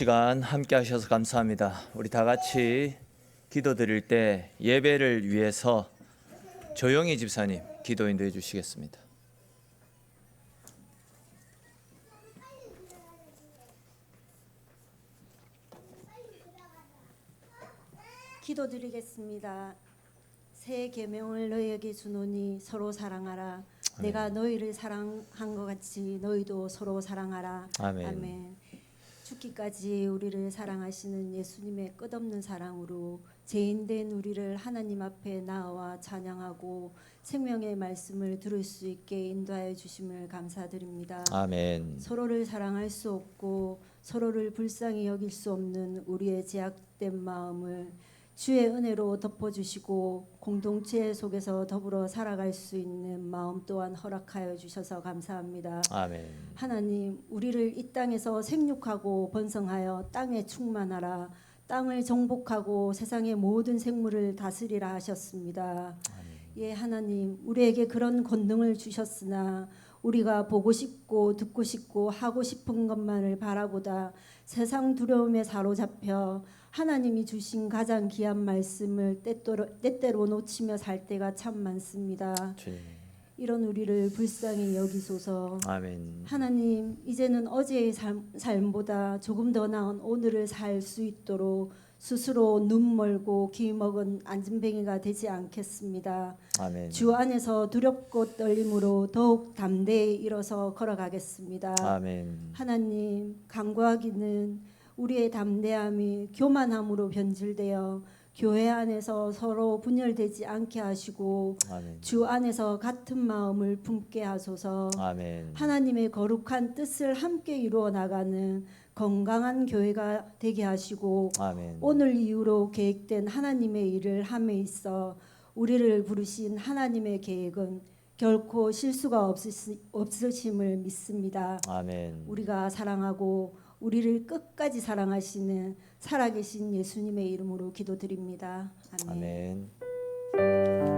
시간 함께 하셔서 감사합니다. 우리 다 같이 기도드릴 때 예배를 위해서 조영희 집사님 기도 인도해 주시겠습니다. 기도드리겠습니다. 새 계명을 너희에게 주노니 서로 사랑하라. 내가 아멘. 너희를 사랑한 것 같이 너희도 서로 사랑하라. 아멘. 아멘. 죽기까지 우리를 사랑하시는 예수님의 끝없는 사랑으로 죄인된 우리를 하나님 앞에 나와 찬양하고 생명의 말씀을 들을 수 있게 인도하여 주심을 감사드립니다. 아멘. 서로를 사랑할 수 없고 서로를 불쌍히 여길 수 없는 우리의 제약된 마음을 주의 은혜로 덮어주시고 공동체 속에서 더불어 살아갈 수 있는 마음 또한 허락하여 주셔서 감사합니다. 아멘. 하나님, 우리를 이 땅에서 생육하고 번성하여 땅에 충만하라, 땅을 정복하고 세상의 모든 생물을 다스리라 하셨습니다. 예, 하나님, 우리에게 그런 권능을 주셨으나 우리가 보고 싶고 듣고 싶고 하고 싶은 것만을 바라보다 세상 두려움에 사로잡혀 하나님이 주신 가장 귀한 말씀을 때때로 놓치며 살 때가 참 많습니다. 주님. 이런 우리를 불쌍히 여기소서. 아멘. 하나님, 이제는 어제의 삶보다 조금 더 나은 오늘을 살 수 있도록 스스로 눈 멀고 귀 먹은 안진뱅이가 되지 않겠습니다. 아멘. 주 안에서 두렵고 떨림으로 더욱 담대히 일어서 걸어가겠습니다. 아멘. 하나님, 간구하기는 우리의 담대함이 교만함으로 변질되어 교회 안에서 서로 분열되지 않게 하시고 아멘. 주 안에서 같은 마음을 품게 하소서. 아멘. 하나님의 거룩한 뜻을 함께 이루어 나가는 건강한 교회가 되게 하시고 아멘. 오늘 이후로 계획된 하나님의 일을 함에 있어 우리를 부르신 하나님의 계획은 결코 실수가 없으심을 믿습니다. 아멘. 우리가 사랑하고 우리를 끝까지 사랑하시는 살아계신 예수님의 이름으로 기도드립니다. 아멘. 아멘.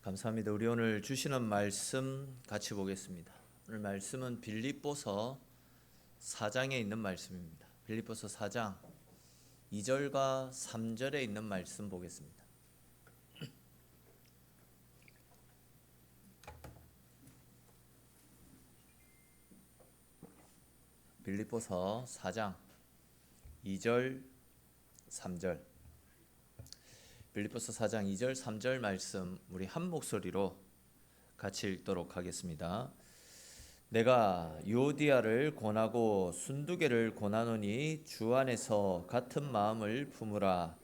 감사합니다. 우리 오늘 주시는 말씀 같이 보겠습니다. 오늘 말씀은 빌립보서 4장에 있는 말씀입니다. 빌립보서 4장 2절과 3절에 있는 말씀 보겠습니다. 빌립보서 4장 2절 3절. 빌립보서 4장 2절 3절 말씀 우리 한 목소리로 같이 읽도록 하겠습니다. 내가 유오디아를 권하고 순두개를 권하노니 주 안에서 같은 마음을 품으라.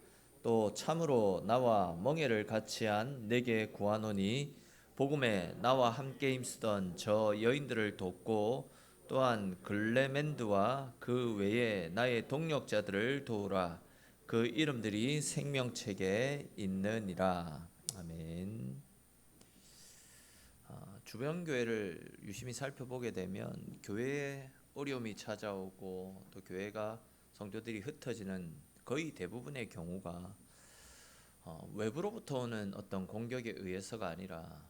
또 참으로 나와 멍에를 같이 한 내게 구하노니 복음에 나와 함께 힘쓰던 저 여인들을 돕고 또한 글레멘드와 그 외에 나의 동력자들을 도우라. 그 이름들이 생명책에 있느니라. 아멘. 주변 교회를 유심히 살펴보게 되면 교회에 어려움이 찾아오고 또 교회가 성도들이 흩어지는 거의 대부분의 경우가 외부로부터 오는 어떤 공격에 의해서가 아니라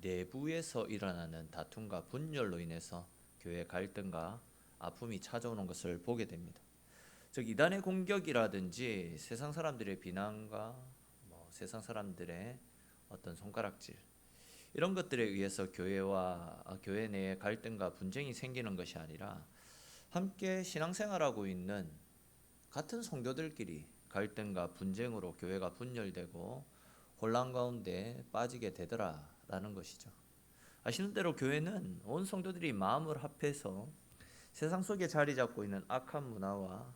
내부에서 일어나는 다툼과 분열로 인해서 교회 갈등과 아픔이 찾아오는 것을 보게 됩니다. 즉 이단의 공격이라든지 세상 사람들의 비난과 세상 사람들의 어떤 손가락질 이런 것들에 의해서 교회 내에 갈등과 분쟁이 생기는 것이 아니라 함께 신앙생활하고 있는 같은 성도들끼리 갈등과 분쟁으로 교회가 분열되고 혼란 가운데 빠지게 되더라라는 것이죠. 아시는 대로 교회는 온 성도들이 마음을 합해서 세상 속에 자리 잡고 있는 악한 문화와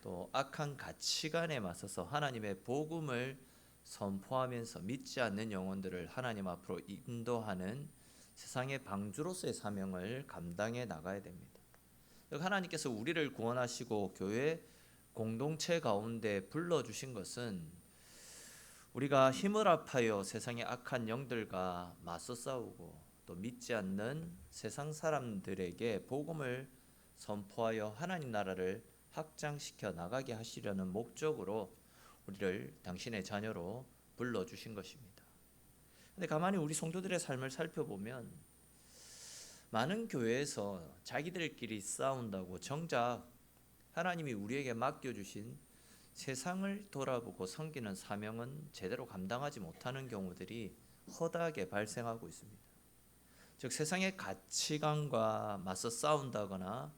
또 악한 가치관에 맞서서 하나님의 복음을 선포하면서 믿지 않는 영혼들을 하나님 앞으로 인도하는 세상의 방주로서의 사명을 감당해 나가야 됩니다. 하나님께서 우리를 구원하시고 교회 공동체 가운데 불러주신 것은 우리가 힘을 합하여 세상의 악한 영들과 맞서 싸우고 또 믿지 않는 세상 사람들에게 복음을 선포하여 하나님 나라를 확장시켜 나가게 하시려는 목적으로 우리를 당신의 자녀로 불러주신 것입니다. 근데 가만히 우리 성도들의 삶을 살펴보면 많은 교회에서 자기들끼리 싸운다고 정작 하나님이 우리에게 맡겨주신 세상을 돌아보고 섬기는 사명은 제대로 감당하지 못하는 경우들이 허다하게 발생하고 있습니다. 즉 세상의 가치관과 맞서 싸운다거나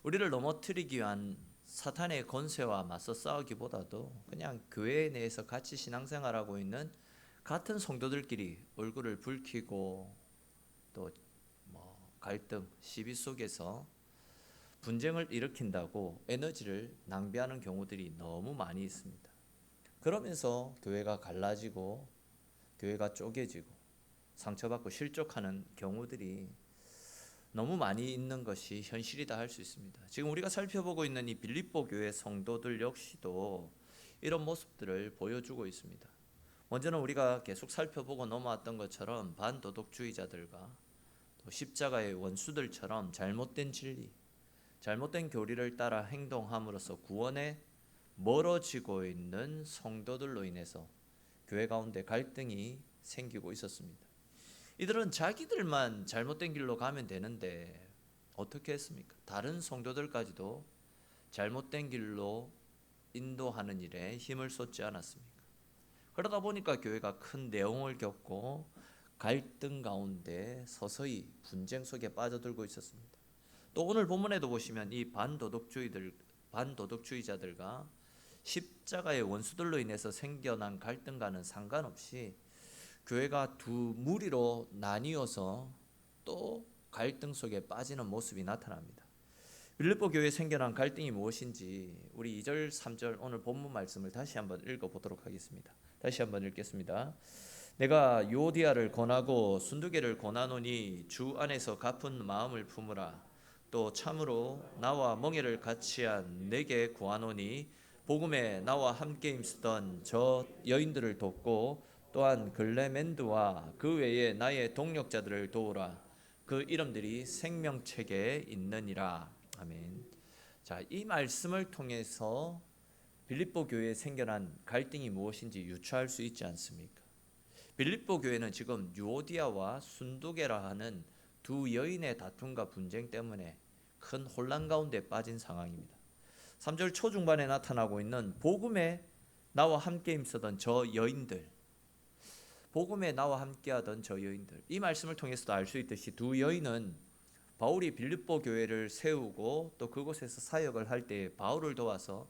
우리를 넘어뜨리기 위한 사탄의 권세와 맞서 싸우기보다도 그냥 교회 내에서 같이 신앙생활하고 있는 같은 성도들끼리 얼굴을 붉히고 또 갈등, 시비 속에서 분쟁을 일으킨다고 에너지를 낭비하는 경우들이 너무 많이 있습니다. 그러면서 교회가 갈라지고 교회가 쪼개지고 상처받고 실족하는 경우들이 너무 많이 있는 것이 현실이다 할 수 있습니다. 지금 우리가 살펴보고 있는 이 빌립보 교회 성도들 역시도 이런 모습들을 보여주고 있습니다. 먼저는 우리가 계속 살펴보고 넘어왔던 것처럼 반도덕주의자들과 또 십자가의 원수들처럼 잘못된 진리, 잘못된 교리를 따라 행동함으로써 구원에 멀어지고 있는 성도들로 인해서 교회 가운데 갈등이 생기고 있었습니다. 이들은 자기들만 잘못된 길로 가면 되는데 어떻게 했습니까? 다른 성도들까지도 잘못된 길로 인도하는 일에 힘을 쏟지 않았습니까? 그러다 보니까 교회가 큰 내용을 겪고 갈등 가운데 서서히 분쟁 속에 빠져들고 있었습니다. 또 오늘 본문에도 보시면 이 반도덕주의자들과 십자가의 원수들로 인해서 생겨난 갈등과는 상관없이 교회가 두 무리로 나뉘어서 또 갈등 속에 빠지는 모습이 나타납니다. 빌립보 교회에 생겨난 갈등이 무엇인지 우리 2절 3절 오늘 본문 말씀을 다시 한번 읽어보도록 하겠습니다. 다시 한번 읽겠습니다. 내가 유오디아를 권하고 순두계를 권하노니 주 안에서 갚은 마음을 품으라. 또 참으로 나와 멍에를 같이한 내게 구하노니 복음에 나와 함께 힘쓰던 저 여인들을 돕고 또한 글레멘드와 그 외에 나의 동력자들을 도우라. 그 이름들이 생명책에 있느니라. 아멘. 자, 이 말씀을 통해서 빌립보 교회에 생겨난 갈등이 무엇인지 유추할 수 있지 않습니까? 빌립보 교회는 지금 유오디아와 순두계라 하는 두 여인의 다툼과 분쟁 때문에 큰 혼란 가운데 빠진 상황입니다. 3절 초중반에 나타나고 있는 복음에 나와 함께 힘쓰던 저 여인들, 복음에 나와 함께하던 저 여인들, 이 말씀을 통해서도 알 수 있듯이 두 여인은 바울이 빌립보 교회를 세우고 또 그곳에서 사역을 할 때 바울을 도와서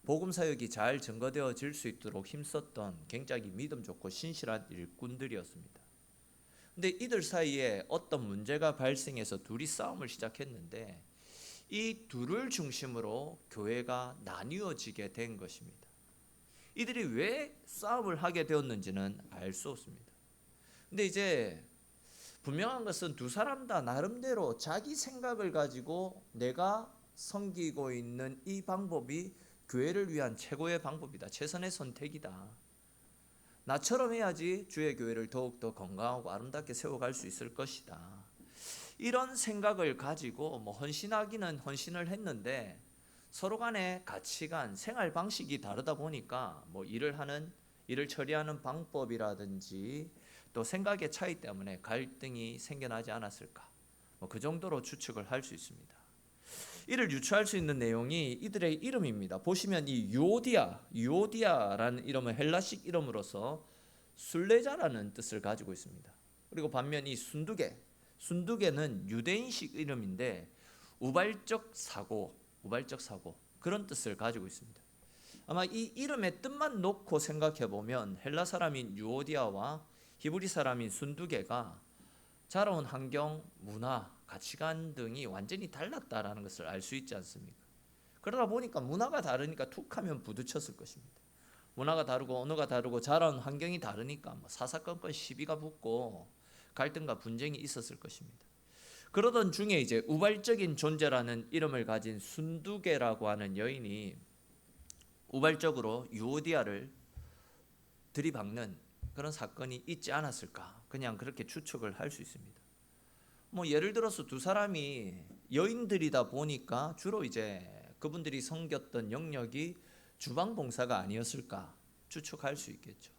복음 사역이 잘 증거되어질 수 있도록 힘썼던 굉장히 믿음 좋고 신실한 일꾼들이었습니다. 근데 이들 사이에 어떤 문제가 발생해서 둘이 싸움을 시작했는데 이 둘을 중심으로 교회가 나뉘어지게 된 것입니다. 이들이 왜 싸움을 하게 되었는지는 알 수 없습니다. 근데 이제 분명한 것은 두 사람 다 나름대로 자기 생각을 가지고 내가 섬기고 있는 이 방법이 교회를 위한 최고의 방법이다. 최선의 선택이다. 나처럼 해야지 주의 교회를 더욱더 건강하고 아름답게 세워갈 수 있을 것이다. 이런 생각을 가지고 헌신하기는 헌신을 했는데 서로 간의 가치관, 생활 방식이 다르다 보니까 일을 처리하는 방법이라든지 또 생각의 차이 때문에 갈등이 생겨나지 않았을까? 그 정도로 추측을 할 수 있습니다. 이를 유추할 수 있는 내용이 이들의 이름입니다. 보시면 이 유오디아라는 이름은 헬라식 이름으로서 순례자라는 뜻을 가지고 있습니다. 그리고 반면 이 순두계는 유대인식 이름인데 우발적 사고 그런 뜻을 가지고 있습니다. 아마 이 이름의 뜻만 놓고 생각해 보면 헬라 사람인 유오디아와 히브리 사람인 순두계가 자라온 환경, 문화, 가치관 등이 완전히 달랐다라는 것을 알 수 있지 않습니까? 그러다 보니까 문화가 다르니까 툭하면 부딪혔을 것입니다. 문화가 다르고 언어가 다르고 자라온 환경이 다르니까 사사건건 시비가 붙고 갈등과 분쟁이 있었을 것입니다. 그러던 중에 이제 우발적인 존재라는 이름을 가진 순두계라고 하는 여인이 우발적으로 유오디아를 들이박는 그런 사건이 있지 않았을까? 그냥 그렇게 추측을 할 수 있습니다. 뭐 예를 들어서 두 사람이 여인들이다 보니까 주로 이제 그분들이 섬겼던 영역이 주방 봉사가 아니었을까 추측할 수 있겠죠.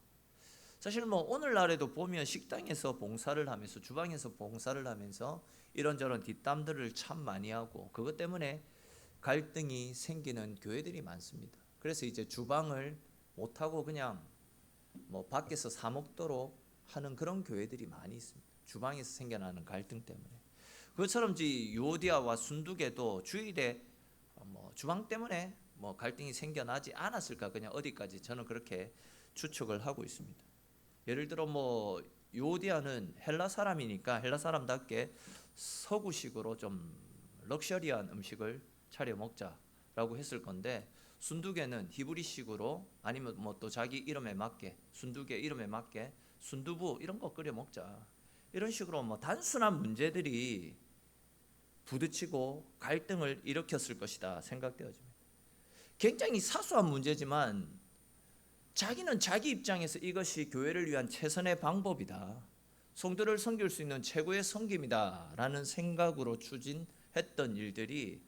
사실 뭐 오늘날에도 보면 식당에서 봉사를 하면서 주방에서 봉사를 하면서 이런저런 뒷담들을 참 많이 하고 그것 때문에 갈등이 생기는 교회들이 많습니다. 그래서 이제 주방을 못하고 그냥 뭐 밖에서 사 먹도록 하는 그런 교회들이 많이 있습니다. 주방에서 생겨나는 갈등 때문에. 그것처럼 유오디아와 순두계도 주일에 뭐 주방 때문에 뭐 갈등이 생겨나지 않았을까, 그냥 어디까지 저는 그렇게 추측을 하고 있습니다. 예를 들어 뭐 유오디아는 헬라 사람이니까 헬라 사람답게 서구식으로 좀 럭셔리한 음식을 차려 먹자라고 했을 건데, 순두계는 히브리식으로 아니면 뭐 또 자기 이름에 맞게 순두계 이름에 맞게 순두부 이런 거 끓여 먹자, 이런 식으로 뭐 단순한 문제들이 부딪히고 갈등을 일으켰을 것이다 생각되어집니다. 굉장히 사소한 문제지만 자기는 자기 입장에서 이것이 교회를 위한 최선의 방법이다, 성도를 섬길 수 있는 최고의 섬김이다 라는 생각으로 추진했던 일들이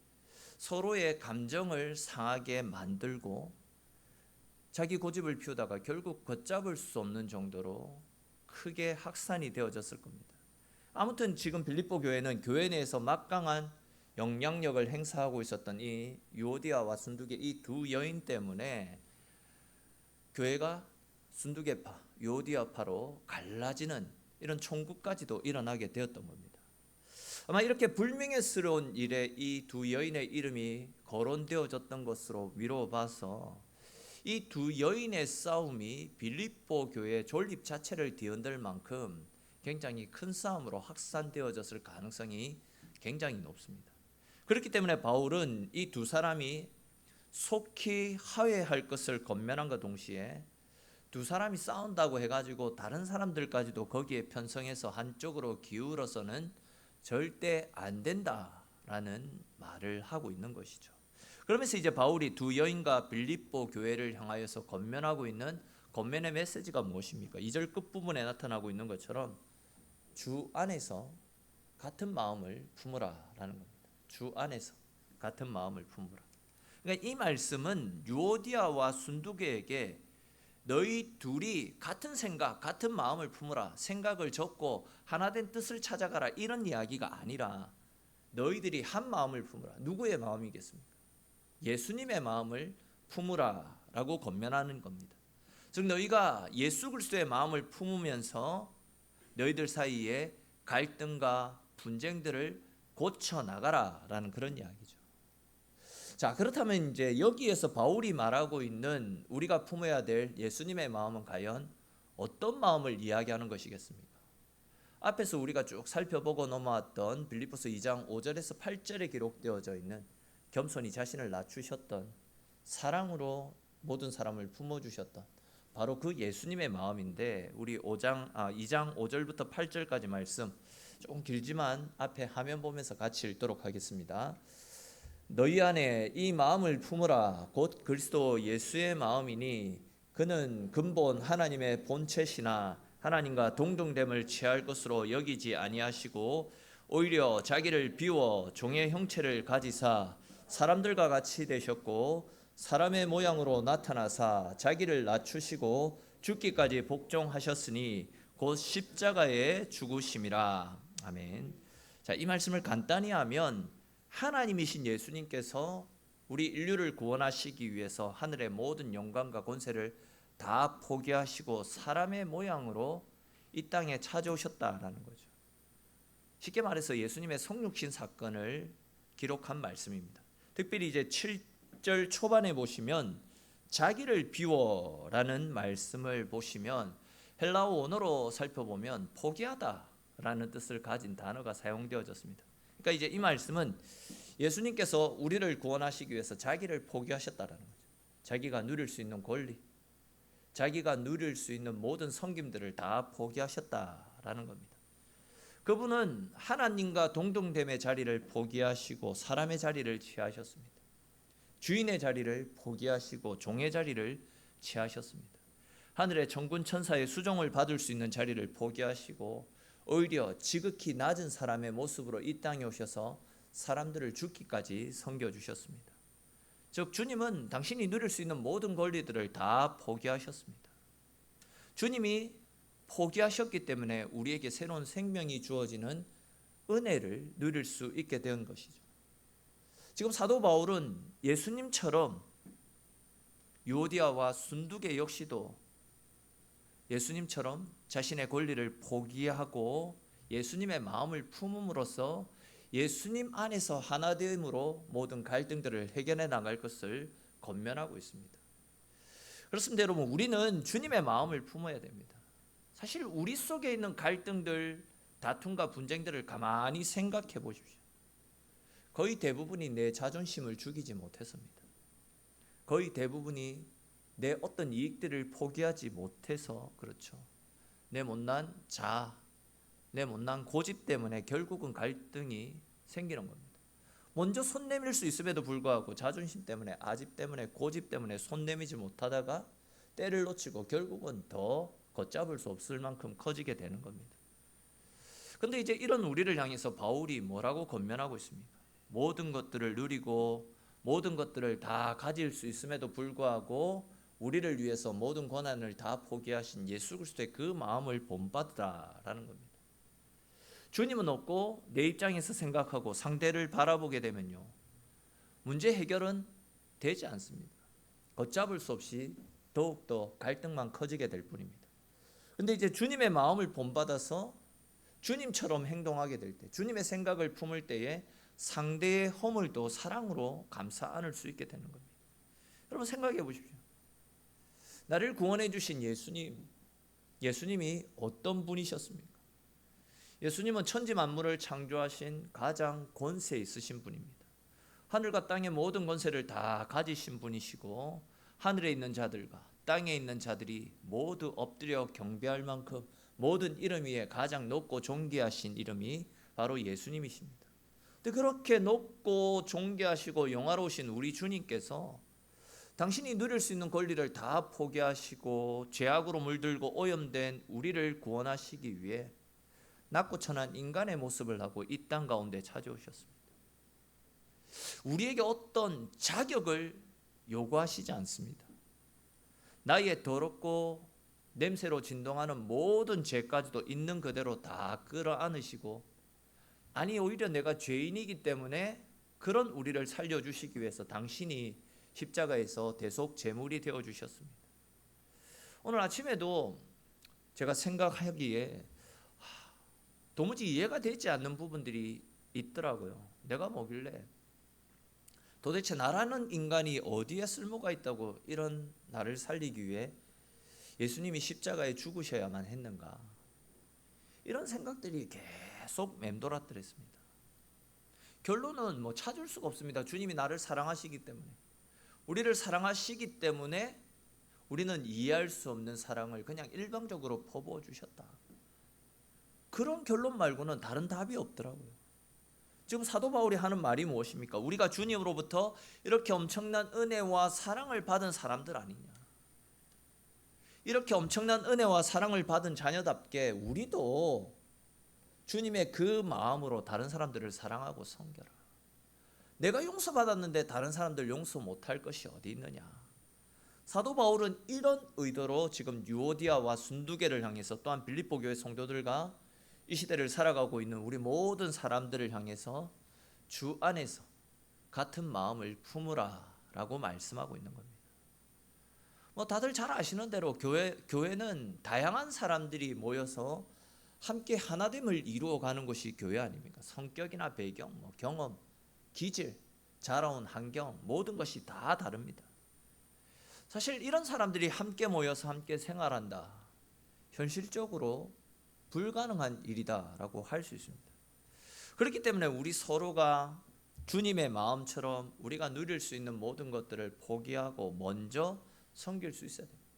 서로의 감정을 상하게 만들고 자기 고집을 피우다가 결국 걷잡을 수 없는 정도로 크게 확산이 되어졌을 겁니다. 아무튼 지금 빌립보 교회는 교회 내에서 막강한 영향력을 행사하고 있었던 이 유오디아와 순두계 이 두 여인 때문에 교회가 순두계파, 유오디아파로 갈라지는 이런 총구까지도 일어나게 되었던 겁니다. 아마 이렇게 불명예스러운 일에 이 두 여인의 이름이 거론되어졌던 것으로 미뤄봐서 이 두 여인의 싸움이 빌립보 교회의 존립 자체를 뒤흔들 만큼 굉장히 큰 싸움으로 확산되어졌을 가능성이 굉장히 높습니다. 그렇기 때문에 바울은 이 두 사람이 속히 화해할 것을 권면함과 동시에 두 사람이 싸운다고 해가지고 다른 사람들까지도 거기에 편성해서 한쪽으로 기울어서는 절대 안 된다라는 말을 하고 있는 것이죠. 그러면서 이제 바울이 두 여인과 빌립보 교회를 향하여서 권면하고 있는 권면의 메시지가 무엇입니까? 2절 끝부분에 나타나고 있는 것처럼 주 안에서 같은 마음을 품으라라는 겁니다. 주 안에서 같은 마음을 품으라. 그러니까 이 말씀은 유오디아와 순두계에게 너희 둘이 같은 생각, 같은 마음을 품으라, 생각을 접고 하나된 뜻을 찾아가라, 이런 이야기가 아니라 너희들이 한 마음을 품으라. 누구의 마음이겠습니까? 예수님의 마음을 품으라 라고 권면하는 겁니다. 즉 너희가 예수 그리스도의 마음을 품으면서 너희들 사이에 갈등과 분쟁들을 고쳐나가라 라는 그런 이야기죠. 자, 그렇다면 이제 여기에서 바울이 말하고 있는 우리가 품어야 될 예수님의 마음은 과연 어떤 마음을 이야기하는 것이겠습니까? 앞에서 우리가 쭉 살펴보고 넘어왔던 빌립보서 2장 5절에서 8절에 기록되어져 있는 겸손히 자신을 낮추셨던, 사랑으로 모든 사람을 품어주셨던 바로 그 예수님의 마음인데, 우리 2장 5절부터 8절까지 말씀 조금 길지만 앞에 화면 보면서 같이 읽도록 하겠습니다. 너희 안에 이 마음을 품으라. 곧 그리스도 예수의 마음이니 그는 근본 하나님의 본체시나 하나님과 동등됨을 취할 것으로 여기지 아니하시고 오히려 자기를 비워 종의 형체를 가지사 사람들과 같이 되셨고 사람의 모양으로 나타나사 자기를 낮추시고 죽기까지 복종하셨으니 곧 십자가에 죽으심이라. 아멘. 자, 이 말씀을 간단히 하면 하나님이신 예수님께서 우리 인류를 구원하시기 위해서 하늘의 모든 영광과 권세를 다 포기하시고 사람의 모양으로 이 땅에 찾아오셨다라는 거죠. 쉽게 말해서 예수님의 성육신 사건을 기록한 말씀입니다. 특별히 이제 7절 초반에 보시면 자기를 비워라는 말씀을 보시면 헬라어 원어로 살펴보면 포기하다라는 뜻을 가진 단어가 사용되어졌습니다. 그러니까 이제 이 말씀은 예수님께서 우리를 구원하시기 위해서 자기를 포기하셨다라는 거죠. 자기가 누릴 수 있는 권리, 자기가 누릴 수 있는 모든 섬김들을 다 포기하셨다라는 겁니다. 그분은 하나님과 동등됨의 자리를 포기하시고 사람의 자리를 취하셨습니다. 주인의 자리를 포기하시고 종의 자리를 취하셨습니다. 하늘의 천군 천사의 수종을 받을 수 있는 자리를 포기하시고 오히려 지극히 낮은 사람의 모습으로 이 땅에 오셔서 사람들을 죽기까지 섬겨주셨습니다. 즉 주님은 당신이 누릴 수 있는 모든 권리들을 다 포기하셨습니다. 주님이 포기하셨기 때문에 우리에게 새로운 생명이 주어지는 은혜를 누릴 수 있게 된 것이죠. 지금 사도 바울은 예수님처럼 유오디아와 순두계 역시도 예수님처럼 자신의 권리를 포기하고 예수님의 마음을 품음으로써 예수님 안에서 하나됨으로 모든 갈등들을 해결해 나갈 것을 권면하고 있습니다. 그렇습니다, 여러분. 우리는 주님의 마음을 품어야 됩니다. 사실 우리 속에 있는 갈등들, 다툼과 분쟁들을 가만히 생각해 보십시오. 거의 대부분이 내 자존심을 죽이지 못해서입니다. 거의 대부분이 내 어떤 이익들을 포기하지 못해서 그렇죠. 내 못난 자아, 내 못난 고집 때문에 결국은 갈등이 생기는 겁니다. 먼저 손 내밀 수 있음에도 불구하고 자존심 때문에, 아집 때문에, 고집 때문에 손 내미지 못하다가 때를 놓치고 결국은 더 걷잡을 수 없을 만큼 커지게 되는 겁니다. 그런데 이제 이런 우리를 향해서 바울이 뭐라고 권면하고 있습니까? 모든 것들을 누리고 모든 것들을 다 가질 수 있음에도 불구하고 우리를 위해서 모든 권한을 다 포기하신 예수 그리스도의 그 마음을 본받으라라는 겁니다. 주님은 없고 내 입장에서 생각하고 상대를 바라보게 되면요, 문제 해결은 되지 않습니다. 걷잡을 수 없이 더욱더 갈등만 커지게 될 뿐입니다. 그런데 이제 주님의 마음을 본받아서 주님처럼 행동하게 될 때, 주님의 생각을 품을 때에 상대의 허물도 사랑으로 감싸 안을 수 있게 되는 겁니다. 여러분 생각해 보십시오. 나를 구원해 주신 예수님이 어떤 분이셨습니까? 예수님은 천지 만물을 창조하신 가장 권세 있으신 분입니다. 하늘과 땅의 모든 권세를 다 가지신 분이시고 하늘에 있는 자들과 땅에 있는 자들이 모두 엎드려 경배할 만큼 모든 이름 위에 가장 높고 존귀하신 이름이 바로 예수님이십니다. 근데 그렇게 높고 존귀하시고 영화로우신 우리 주님께서 당신이 누릴 수 있는 권리를 다 포기하시고 죄악으로 물들고 오염된 우리를 구원하시기 위해 낮고 천한 인간의 모습을 하고 이 땅 가운데 찾아오셨습니다. 우리에게 어떤 자격을 요구하시지 않습니다. 나의 더럽고 냄새로 진동하는 모든 죄까지도 있는 그대로 다 끌어안으시고, 아니 오히려 내가 죄인이기 때문에 그런 우리를 살려주시기 위해서 당신이 십자가에서 대속 제물이 되어주셨습니다. 오늘 아침에도 제가 생각하기에 도무지 이해가 되지 않는 부분들이 있더라고요. 내가 뭐길래 도대체 나라는 인간이 어디에 쓸모가 있다고 이런 나를 살리기 위해 예수님이 십자가에 죽으셔야만 했는가, 이런 생각들이 계속 맴돌았더랬습니다. 결론은 뭐 찾을 수가 없습니다. 주님이 나를 사랑하시기 때문에, 우리를 사랑하시기 때문에 우리는 이해할 수 없는 사랑을 그냥 일방적으로 퍼부어 주셨다. 그런 결론 말고는 다른 답이 없더라고요. 지금 사도 바울이 하는 말이 무엇입니까? 우리가 주님으로부터 이렇게 엄청난 은혜와 사랑을 받은 사람들 아니냐. 이렇게 엄청난 은혜와 사랑을 받은 자녀답게 우리도 주님의 그 마음으로 다른 사람들을 사랑하고 섬겨라. 내가 용서받았는데 다른 사람들 용서 못할 것이 어디 있느냐. 사도 바울은 이런 의도로 지금 유오디아와 순두계를 향해서, 또한 빌립보 교회 성도들과 이 시대를 살아가고 있는 우리 모든 사람들을 향해서 주 안에서 같은 마음을 품으라 라고 말씀하고 있는 겁니다. 뭐 다들 잘 아시는 대로 교회는 다양한 사람들이 모여서 함께 하나됨을 이루어가는 것이 교회 아닙니까? 성격이나 배경, 경험, 기질, 자라온 환경, 모든 것이 다 다릅니다. 사실 이런 사람들이 함께 모여서 함께 생활한다, 현실적으로 불가능한 일이다라고 할 수 있습니다. 그렇기 때문에 우리 서로가 주님의 마음처럼 우리가 누릴 수 있는 모든 것들을 포기하고 먼저 섬길 수 있어야 됩니다.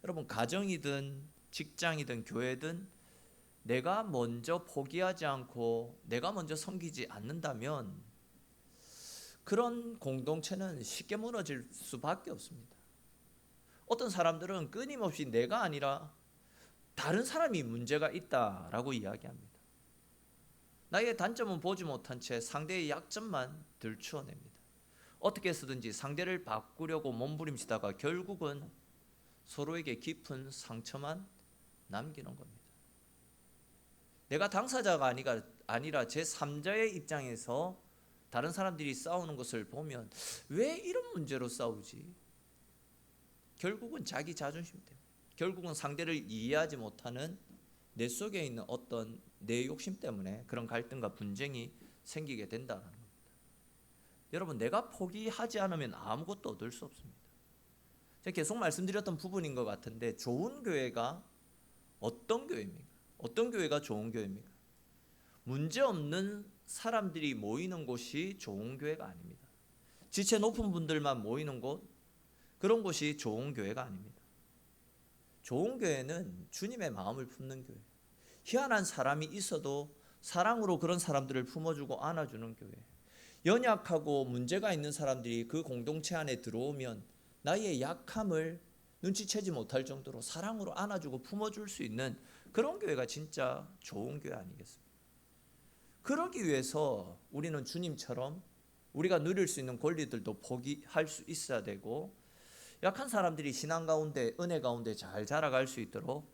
여러분, 가정이든 직장이든 교회든 내가 먼저 포기하지 않고 내가 먼저 섬기지 않는다면 그런 공동체는 쉽게 무너질 수밖에 없습니다. 어떤 사람들은 끊임없이 내가 아니라 다른 사람이 문제가 있다라고 이야기합니다. 나의 단점은 보지 못한 채 상대의 약점만 들추어냅니다. 어떻게 해서든지 상대를 바꾸려고 몸부림치다가 결국은 서로에게 깊은 상처만 남기는 겁니다. 내가 당사자가 아니라 제3자의 입장에서 다른 사람들이 싸우는 것을 보면 왜 이런 문제로 싸우지? 결국은 자기 자존심 때문에, 결국은 상대를 이해하지 못하는 내 속에 있는 어떤 내 욕심 때문에 그런 갈등과 분쟁이 생기게 된다는 겁니다. 여러분, 내가 포기하지 않으면 아무것도 얻을 수 없습니다. 제가 계속 말씀드렸던 부분인 것 같은데, 좋은 교회가 어떤 교회입니까? 어떤 교회가 좋은 교회입니까? 문제없는 사람들이 모이는 곳이 좋은 교회가 아닙니다. 지체 높은 분들만 모이는 곳, 그런 곳이 좋은 교회가 아닙니다. 좋은 교회는 주님의 마음을 품는 교회, 희한한 사람이 있어도 사랑으로 그런 사람들을 품어주고 안아주는 교회, 연약하고 문제가 있는 사람들이 그 공동체 안에 들어오면 나의 약함을 눈치채지 못할 정도로 사랑으로 안아주고 품어줄 수 있는 그런 교회가 진짜 좋은 교회 아니겠습니까? 그러기 위해서 우리는 주님처럼 우리가 누릴 수 있는 권리들도 포기할 수 있어야 되고, 약한 사람들이 신앙 가운데, 은혜 가운데 잘 자라갈 수 있도록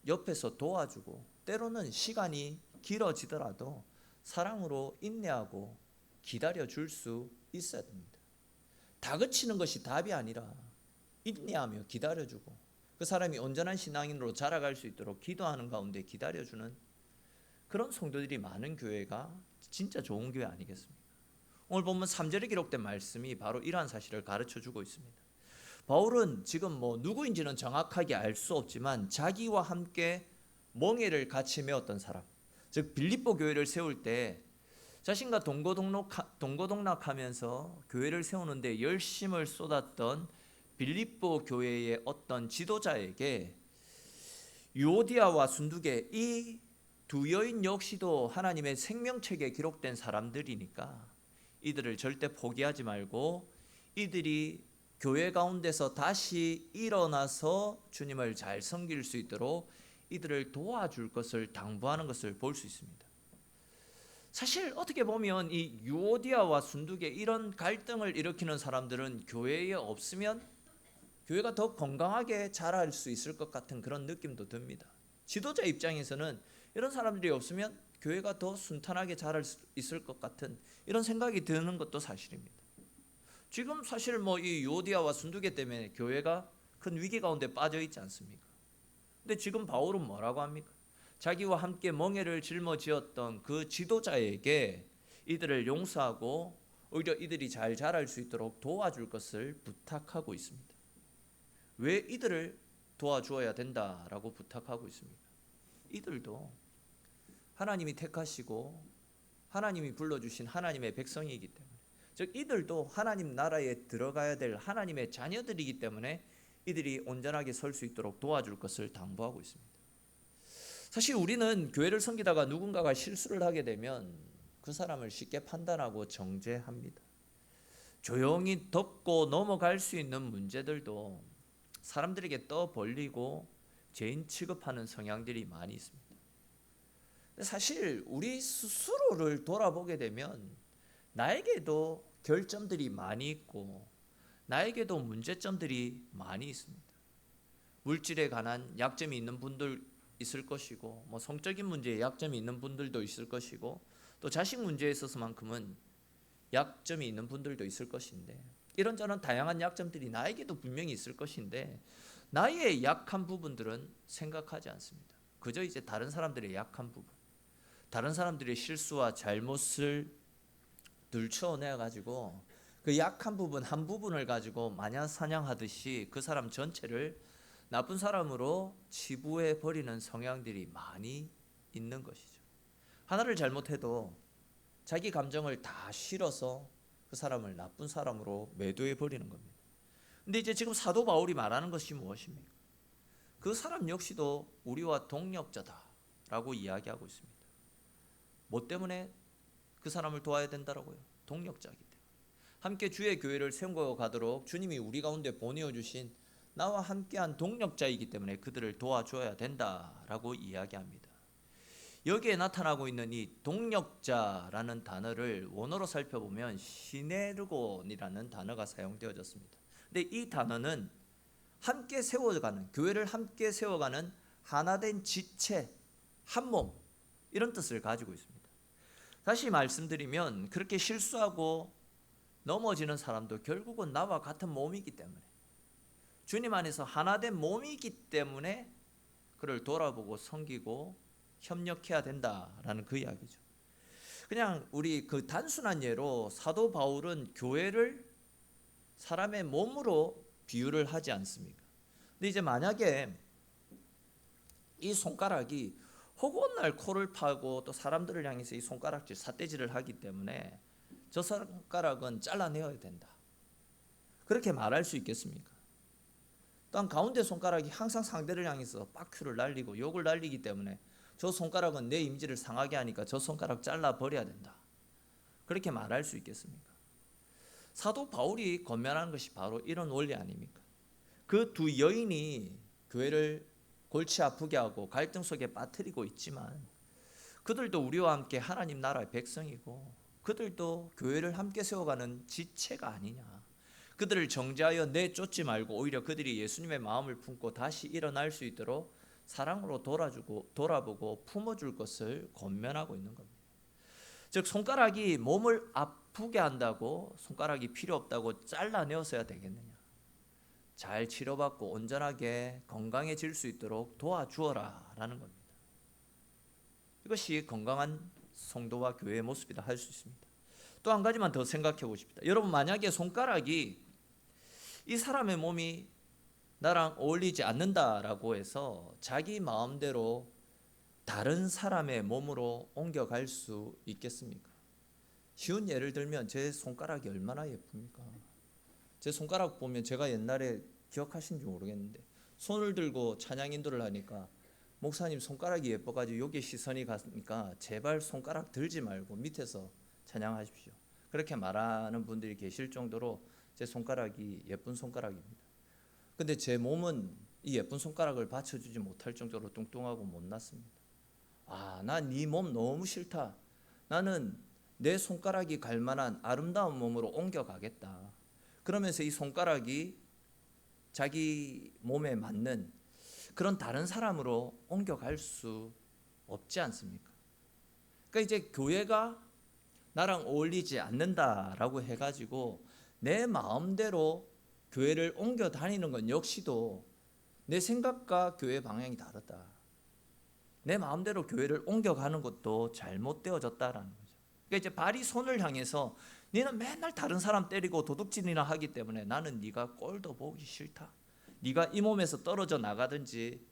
옆에서 도와주고, 때로는 시간이 길어지더라도 사랑으로 인내하고 기다려줄 수 있어야 됩니다. 다그치는 것이 답이 아니라 인내하며 기다려주고, 그 사람이 온전한 신앙인으로 자라갈 수 있도록 기도하는 가운데 기다려주는 그런 성도들이 많은 교회가 진짜 좋은 교회 아니겠습니까? 오늘 보면 3절에 기록된 말씀이 바로 이러한 사실을 가르쳐주고 있습니다. 바울은 지금 누구인지는 정확하게 알 수 없지만 자기와 함께 멍에를 같이 메었던 사람, 즉 빌립보 교회를 세울 때 자신과 동고동락하면서 교회를 세우는데 열심을 쏟았던 빌립보 교회의 어떤 지도자에게 유오디아와 순두계, 이 두 여인 역시도 하나님의 생명책에 기록된 사람들이니까 이들을 절대 포기하지 말고 이들이 교회 가운데서 다시 일어나서 주님을 잘 섬길 수 있도록 이들을 도와줄 것을 당부하는 것을 볼 수 있습니다. 사실 어떻게 보면 이 유오디아와 순두계, 이런 갈등을 일으키는 사람들은 교회에 없으면 교회가 더 건강하게 자랄 수 있을 것 같은 그런 느낌도 듭니다. 지도자 입장에서는 이런 사람들이 없으면 교회가 더 순탄하게 자랄 수 있을 것 같은 이런 생각이 드는 것도 사실입니다. 지금 사실 이 유오디아와 순두계 때문에 교회가 큰 위기 가운데 빠져 있지 않습니까? 근데 지금 바울은 뭐라고 합니까? 자기와 함께 멍에를 짊어지었던 그 지도자에게 이들을 용서하고 오히려 이들이 잘 자랄 수 있도록 도와줄 것을 부탁하고 있습니다. 왜 이들을 도와주어야 된다라고 부탁하고 있습니까? 이들도 하나님이 택하시고 하나님이 불러주신 하나님의 백성이기 때문에, 즉 이들도 하나님 나라에 들어가야 될 하나님의 자녀들이기 때문에 이들이 온전하게 설 수 있도록 도와줄 것을 당부하고 있습니다. 사실 우리는 교회를 섬기다가 누군가가 실수를 하게 되면 그 사람을 쉽게 판단하고 정죄합니다. 조용히 덮고 넘어갈 수 있는 문제들도 사람들에게 떠벌리고 죄인 취급하는 성향들이 많이 있습니다. 사실 우리 스스로를 돌아보게 되면 나에게도 결점들이 많이 있고 나에게도 문제점들이 많이 있습니다. 물질에 관한 약점이 있는 분들 있을 것이고, 성적인 문제에 약점이 있는 분들도 있을 것이고, 또 자식 문제에 있어서만큼은 약점이 있는 분들도 있을 것인데, 이런저런 다양한 약점들이 나에게도 분명히 있을 것인데 나의 약한 부분들은 생각하지 않습니다. 그저 이제 다른 사람들의 약한 부분, 다른 사람들의 실수와 잘못을 들춰내 가지고 그 약한 부분 한 부분을 가지고 마냐사냥하듯이 그 사람 전체를 나쁜 사람으로 치부해 버리는 성향들이 많이 있는 것이죠. 하나를 잘못해도 자기 감정을 다 실어서 그 사람을 나쁜 사람으로 매도해 버리는 겁니다. 근데 이제 지금 사도 바울이 말하는 것이 무엇입니까? 그 사람 역시도 우리와 동력자다라고 이야기하고 있습니다. 뭐 때문에 그 사람을 도와야 된다라고요? 동력자이기 때문에. 함께 주의 교회를 세워 가도록 주님이 우리 가운데 보내어 주신 나와 함께한 동력자이기 때문에 그들을 도와줘야 된다라고 이야기합니다. 여기에 나타나고 있는 이 동력자라는 단어를 원어로 살펴보면 시네르곤이라는 단어가 사용되어졌습니다. 근데 이 단어는 함께 세워가는, 교회를 함께 세워가는 하나된 지체, 한몸, 이런 뜻을 가지고 있습니다. 다시 말씀드리면 그렇게 실수하고 넘어지는 사람도 결국은 나와 같은 몸이기 때문에, 주님 안에서 하나된 몸이기 때문에 그를 돌아보고 섬기고 협력해야 된다라는 그 이야기죠. 그냥 우리 그 단순한 예로 사도 바울은 교회를 사람의 몸으로 비유를 하지 않습니까? 근데 이제 만약에 이 손가락이 허구한 날 코를 파고 또 사람들을 향해서 이 손가락질 삿대질을 하기 때문에 저 손가락은 잘라내어야 된다, 그렇게 말할 수 있겠습니까? 또한 가운데 손가락이 항상 상대를 향해서 빠큐를 날리고 욕을 날리기 때문에 저 손가락은 내 이미지를 상하게 하니까 저 손가락 잘라버려야 된다, 그렇게 말할 수 있겠습니까? 사도 바울이 권면하는 것이 바로 이런 원리 아닙니까? 그 두 여인이 교회를 골치 아프게 하고 갈등 속에 빠뜨리고 있지만 그들도 우리와 함께 하나님 나라의 백성이고 그들도 교회를 함께 세워가는 지체가 아니냐, 그들을 정죄하여 내쫓지 말고 오히려 그들이 예수님의 마음을 품고 다시 일어날 수 있도록 사랑으로 돌아보고 품어줄 것을 권면하고 있는 겁니다. 즉 손가락이 몸을 아프게 한다고 손가락이 필요 없다고 잘라내어서야 되겠느냐, 잘 치료받고 온전하게 건강해질 수 있도록 도와주어라 라는 겁니다. 이것이 건강한 성도와 교회의 모습이다 할 수 있습니다. 또 한 가지만 더 생각해 보십시다. 여러분, 만약에 손가락이 이 사람의 몸이 나랑 어울리지 않는다라고 해서 자기 마음대로 다른 사람의 몸으로 옮겨갈 수 있겠습니까? 쉬운 예를 들면 제 손가락이 얼마나 예쁩니까? 제 손가락 보면, 제가 옛날에 기억하신지 모르겠는데 손을 들고 찬양 인도를 하니까 목사님 손가락이 예뻐가지고 여기 시선이 가니까 제발 손가락 들지 말고 밑에서 찬양하십시오, 그렇게 말하는 분들이 계실 정도로 제 손가락이 예쁜 손가락입니다. 근데 제 몸은 이 예쁜 손가락을 받쳐주지 못할 정도로 뚱뚱하고 못났습니다. 난 이 몸 너무 싫다, 나는 내 손가락이 갈 만한 아름다운 몸으로 옮겨가겠다, 그러면서 이 손가락이 자기 몸에 맞는 그런 다른 사람으로 옮겨갈 수 없지 않습니까? 그러니까 이제 교회가 나랑 어울리지 않는다라고 해가지고 내 마음대로 교회를 옮겨 다니는 건 역시도 내 생각과 교회 방향이 다르다, 내 마음대로 교회를 옮겨가는 것도 잘못되어졌다라는 거죠. 그러니까 이제 발이 손을 향해서 너는 맨날 다른 사람 때리고 도둑질이나 하기 때문에 나는 네가 꼴도 보기 싫다, 네가 이 몸에서 떨어져 나가든지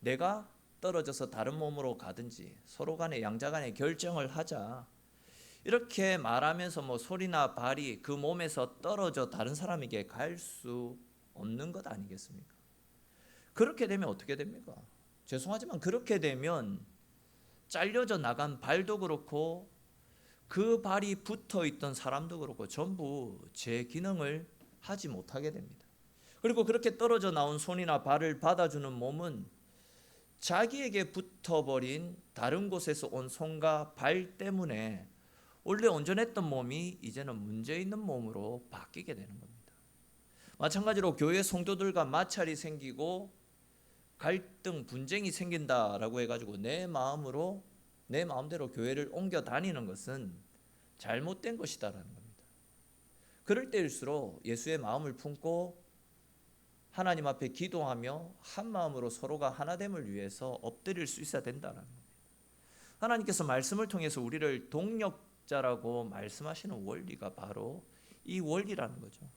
내가 떨어져서 다른 몸으로 가든지 서로 간에 양자 간에 결정을 하자, 이렇게 말하면서 소리나 발이 그 몸에서 떨어져 다른 사람에게 갈 수 없는 것 아니겠습니까? 그렇게 되면 어떻게 됩니까? 죄송하지만 그렇게 되면 잘려져 나간 발도 그렇고 그 발이 붙어 있던 사람도 그렇고 전부 제 기능을 하지 못하게 됩니다. 그리고 그렇게 떨어져 나온 손이나 발을 받아주는 몸은 자기에게 붙어버린 다른 곳에서 온 손과 발 때문에 원래 온전했던 몸이 이제는 문제 있는 몸으로 바뀌게 되는 겁니다. 마찬가지로 교회 성도들과 마찰이 생기고 갈등, 분쟁이 생긴다라고 해가지고 내 마음대로 교회를 옮겨 다니는 것은 잘못된 것이다라는 겁니다. 그럴 때일수록 예수의 마음을 품고 하나님 앞에 기도하며 한 마음으로 서로가 하나됨을 위해서 엎드릴 수 있어야 된다는 겁니다. 하나님께서 말씀을 통해서 우리를 동력자라고 말씀하시는 원리가 바로 이 원리라는 거죠.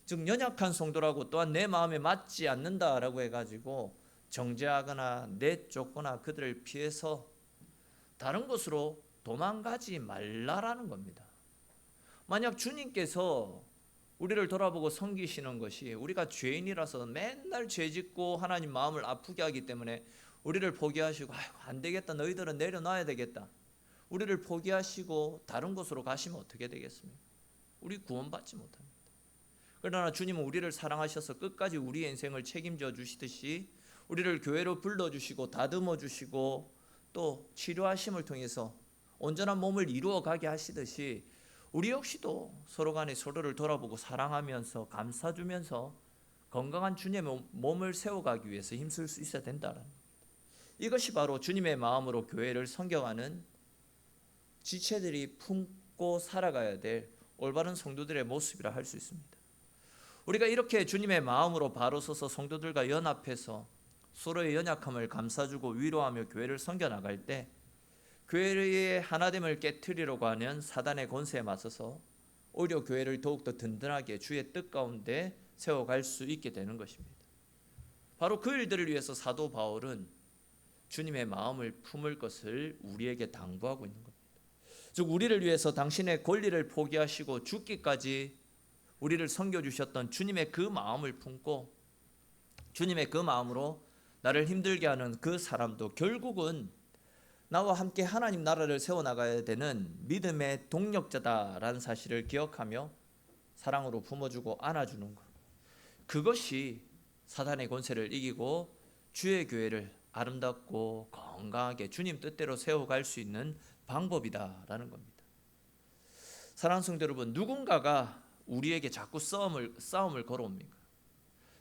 즉 연약한 성도라고 또한 내 마음에 맞지 않는다라고 해가지고 정죄하거나 내쫓거나 그들을 피해서 다른 곳으로 도망가지 말라라는 겁니다. 만약 주님께서 우리를 돌아보고 섬기시는 것이 우리가 죄인이라서 맨날 죄짓고 하나님 마음을 아프게 하기 때문에 우리를 포기하시고 안 되겠다, 너희들은 내려놔야 되겠다, 우리를 포기하시고 다른 곳으로 가시면 어떻게 되겠습니까? 우리 구원받지 못합니다. 그러나 주님은 우리를 사랑하셔서 끝까지 우리의 인생을 책임져 주시듯이 우리를 교회로 불러주시고 다듬어 주시고 또 치료하심을 통해서 온전한 몸을 이루어 가게 하시듯이 우리 역시도 서로 간에 서로를 돌아보고 사랑하면서 감싸주면서 건강한 주님의 몸을 세워가기 위해서 힘쓸 수 있어야 된다는, 이것이 바로 주님의 마음으로 교회를 섬겨가는 지체들이 품고 살아가야 될 올바른 성도들의 모습이라 할 수 있습니다. 우리가 이렇게 주님의 마음으로 바로 서서 성도들과 연합해서 서로의 연약함을 감싸주고 위로하며 교회를 섬겨나갈 때 교회의 하나됨을 깨트리려고 하는 사단의 권세에 맞서서 오히려 교회를 더욱더 든든하게 주의 뜻 가운데 세워갈 수 있게 되는 것입니다. 바로 그 일들을 위해서 사도 바울은 주님의 마음을 품을 것을 우리에게 당부하고 있는 겁니다. 즉 우리를 위해서 당신의 권리를 포기하시고 죽기까지 우리를 섬겨주셨던 주님의 그 마음을 품고 주님의 그 마음으로 나를 힘들게 하는 그 사람도 결국은 나와 함께 하나님 나라를 세워나가야 되는 믿음의 동력자다라는 사실을 기억하며 사랑으로 품어주고 안아주는 것, 그것이 사단의 권세를 이기고 주의 교회를 아름답고 건강하게 주님 뜻대로 세워갈 수 있는 방법이다라는 겁니다. 사랑하는 성도 여러분, 누군가가 우리에게 자꾸 싸움을 걸어옵니까?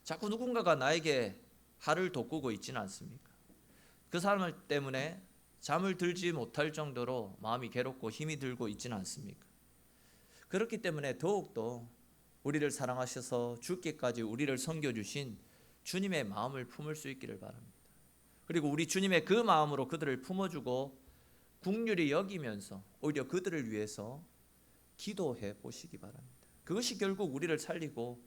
자꾸 누군가가 나에게 화를 돋구고 있지는 않습니까? 그 사람 때문에 잠을 들지 못할 정도로 마음이 괴롭고 힘이 들고 있지는 않습니까? 그렇기 때문에 더욱더 우리를 사랑하셔서 죽기까지 우리를 섬겨주신 주님의 마음을 품을 수 있기를 바랍니다. 그리고 우리 주님의 그 마음으로 그들을 품어주고 긍휼히 여기면서 오히려 그들을 위해서 기도해 보시기 바랍니다. 그것이 결국 우리를 살리고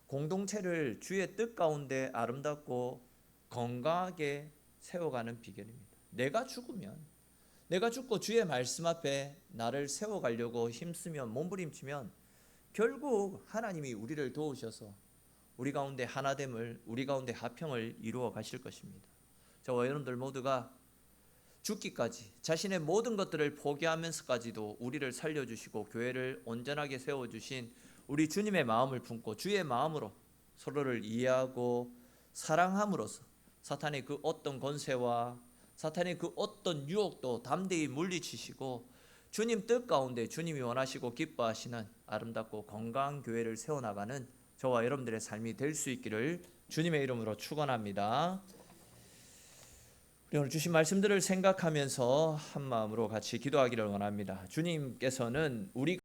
공동체를 주의 뜻 가운데 아름답고 건강하게 세워가는 비결입니다. 내가 죽고 주의 말씀 앞에 나를 세워가려고 힘쓰면 몸부림치면 결국 하나님이 우리를 도우셔서 우리 가운데 하나됨을, 우리 가운데 화평을 이루어 가실 것입니다. 저와 여러분들 모두가 죽기까지 자신의 모든 것들을 포기하면서까지도 우리를 살려주시고 교회를 온전하게 세워주신 우리 주님의 마음을 품고 주의 마음으로 서로를 이해하고 사랑함으로써 사탄의 그 어떤 권세와 사탄의 그 어떤 유혹도 담대히 물리치시고 주님 뜻 가운데 주님이 원하시고 기뻐하시는 아름답고 건강한 교회를 세워나가는 저와 여러분들의 삶이 될 수 있기를 주님의 이름으로 축원합니다. 우리 오늘 주신 말씀들을 생각하면서 한 마음으로 같이 기도하기를 원합니다. 주님께서는 우리